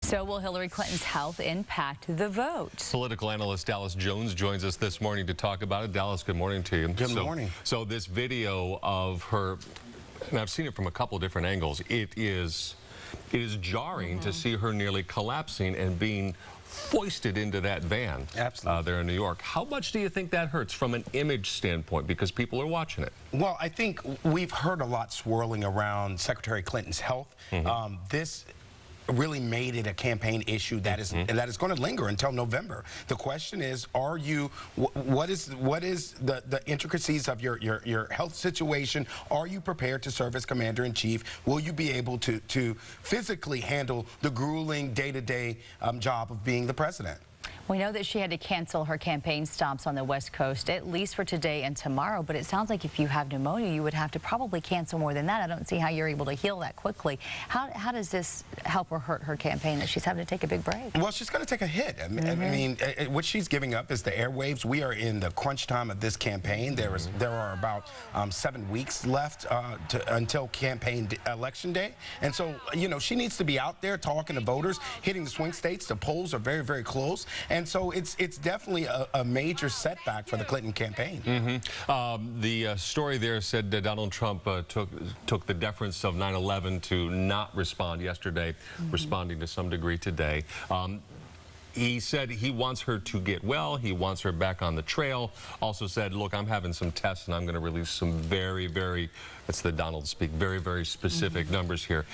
So will Hillary Clinton's health impact the vote? Political analyst Dallas Jones joins us this morning to talk about it. Dallas, good morning to you. Good morning. So this video of her, and I've seen it from a couple different angles, it is jarring to see her nearly collapsing and being foisted into that van. Absolutely. There in New York. How much do you think that hurts from an image standpoint, because people are watching it? Well, I think we've heard a lot swirling around Secretary Clinton's health. This really made it a campaign issue that is going to linger until November. The question is, what is the intricacies of your health situation? Are you prepared to serve as commander-in-chief? Will you be able to physically handle the grueling day-to-day job of being the president? We know that she had to cancel her campaign stops on the West Coast, at least for today and tomorrow, but it sounds like if you have pneumonia, you would have to probably cancel more than that. I don't see how you're able to heal that quickly. How does this help or hurt her campaign that she's having to take a big break? Well, she's going to take a hit. I mean, what she's giving up is the airwaves. We are in the crunch time of this campaign. There are about 7 weeks left until campaign election day. And so, you know, she needs to be out there talking to voters, hitting the swing states. The polls are very, very close. And so it's definitely a major setback for the Clinton campaign. The story there said that Donald Trump took the deference of 9/11 to not respond yesterday, responding to some degree today. He said he wants her to get well. He wants her back on the trail. Also said, look, I'm having some tests and I'm going to release some very, that's the Donald speak, very specific numbers here.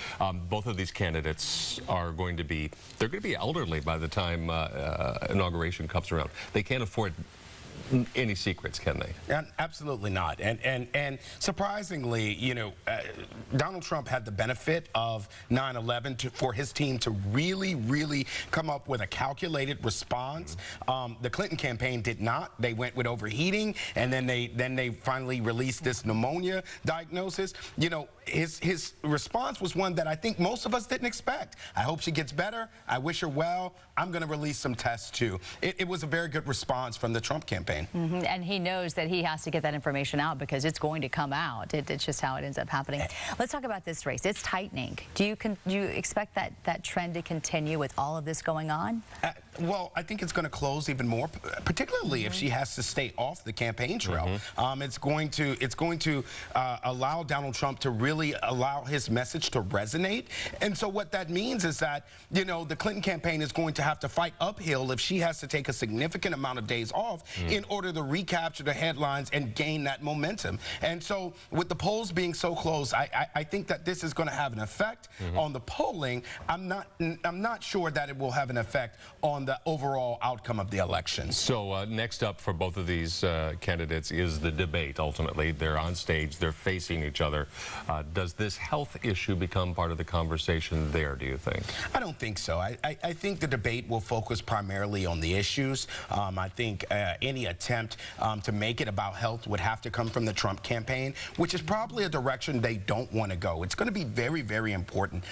Both of these candidates are going to be, they're going to be elderly by the time inauguration comes around. They can't afford any secrets, can they? Absolutely not. And surprisingly, you know, Donald Trump had the benefit of 9/11 for his team to really come up with a calculated response. The Clinton campaign did not. They went with overheating, and then they finally released this pneumonia diagnosis. You know, his response was one that I think most of us didn't expect. I hope she gets better. I wish her well. I'm going to release some tests too. It was a very good response from the Trump campaign. And he knows that he has to get that information out because it's going to come out. It's just how it ends up happening. Let's talk about this race. It's tightening. Do you expect that trend to continue with all of this going on? Well, I think it's going to close even more, particularly if she has to stay off the campaign trail. It's going to allow Donald Trump to really allow his message to resonate. And so what that means is that, you know, the Clinton campaign is going to have to fight uphill if she has to take a significant amount of days off in order to recapture the headlines and gain that momentum. And so with the polls being so close, I think that this is going to have an effect on the polling. I'm not sure that it will have an effect on the overall outcome of the election. So next up for both of these candidates is the debate. Ultimately, they're on stage, they're facing each other. Does this health issue become part of the conversation there, do you think? I don't think so. I think the debate will focus primarily on the issues. I think any attempt to make it about health would have to come from the Trump campaign, which is probably a direction they don't want to go. It's going to be very important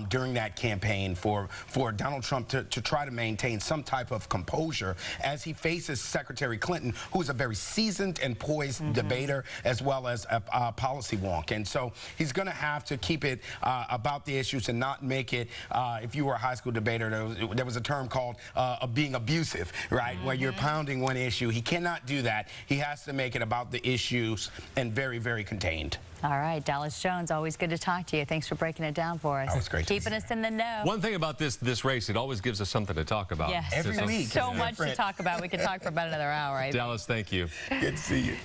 during that campaign for Donald Trump to try to maintain some type of composure as he faces Secretary Clinton, who is a very seasoned and poised debater as well as a policy wonk. And so he's going to have to keep it about the issues and not make it, if you were a high school debater, there was a term called being abusive, right? Where you're pounding one issue. He cannot do that. He has to make it about the issues and very contained. All right, Dallas Jones, always good to talk to you. Thanks for breaking it down for us. That was great. Keeping us in the know. One thing about this race, it always gives us something to talk about. Yes. Every week. So much to talk about. We could talk for about another hour, right? Dallas, thank you. Good to see you.